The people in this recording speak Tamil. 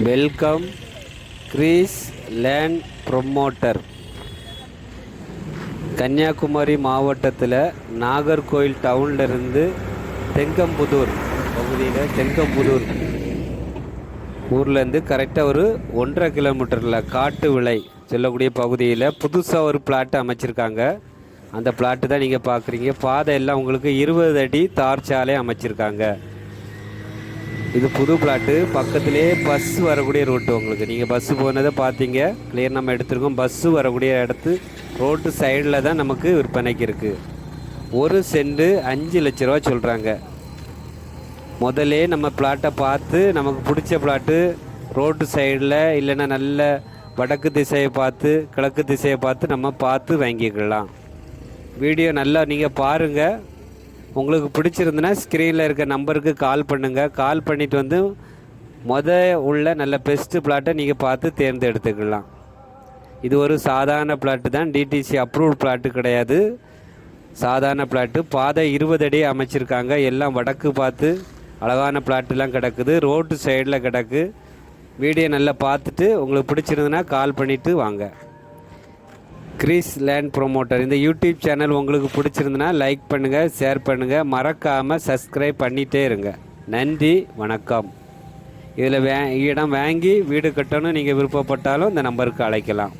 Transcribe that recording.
Welcome Greece land promoter. Kanyakumari மாவட்டத்தில் நாகர்கோயில் டவுன்லேருந்து தெங்கம்புதூர் பகுதியில் தெங்கம்புதூர் ஊர்லேருந்து கரெக்டாக ஒரு 1.5 கிலோமீட்டரில் காட்டு விளை சொல்லக்கூடிய பகுதியில் புதுசாக ஒரு பிளாட் அமைச்சிருக்காங்க. அந்த பிளாட்டு தான் நீங்கள் பார்க்குறீங்க. பாதை எல்லாம் உங்களுக்கு 20 அடி தார் சாலை அமைச்சிருக்காங்க. இது புது பிளாட்டு. பக்கத்துலேயே பஸ் வரக்கூடிய ரூட்டு. உங்களுக்கு நீங்கள் பஸ்ஸு போனதை பார்த்தீங்க, கிளியர் நம்ம எடுத்துருக்கோம். பஸ்ஸு வரக்கூடிய இடத்து ரோட்டு சைடில் தான் நமக்கு விற்பனைக்கு இருக்குது. 1 சென்ட் 5 லட்ச ரூபா சொல்கிறாங்க. முதல்ல நம்ம பிளாட்டை பார்த்து நமக்கு பிடிச்ச பிளாட்டு ரோட்டு சைடில் இல்லைன்னா நல்ல வடக்கு திசையை பார்த்து கிழக்கு திசையை பார்த்து நம்ம பார்த்து வாங்கிக்கலாம். வீடியோ நல்லா நீங்கள் பாருங்கள். உங்களுக்கு பிடிச்சிருந்துன்னா ஸ்க்ரீனில் இருக்க நம்பருக்கு கால் பண்ணுங்கள். கால் பண்ணிவிட்டு உள்ள நல்ல பெஸ்ட்டு பிளாட்டை நீங்கள் பார்த்து தேர்ந்தெடுத்துக்கலாம். இது ஒரு சாதாரண பிளாட்டு தான், டிடிசி அப்ரூவ்ட் பிளாட்டு கிடையாது. சாதாரண பிளாட்டு. பாதை 20 அடி அமைச்சிருக்காங்க. எல்லாம் வடக்கு பார்த்து அழகான பிளாட்டுலாம் கிடக்குது. ரோட்டு சைடில் கிடக்கு. வீடியோ நல்லா பார்த்துட்டு உங்களுக்கு பிடிச்சிருந்துன்னா கால் பண்ணிவிட்டு வாங்க. கிரீஸ் லேண்ட் ப்ரொமோட்டர் இந்த யூடியூப் சேனல் உங்களுக்கு பிடிச்சிருந்துன்னா லைக் பண்ணுங்கள், ஷேர் பண்ணுங்கள், மறக்காமல் சப்ஸ்கிரைப் பண்ணிகிட்டே இருங்க. நன்றி, வணக்கம். இதில் இடம் வாங்கி வீடு கட்டணும் நீங்கள் விருப்பப்பட்டாலும் இந்த நம்பருக்கு அழைக்கலாம்.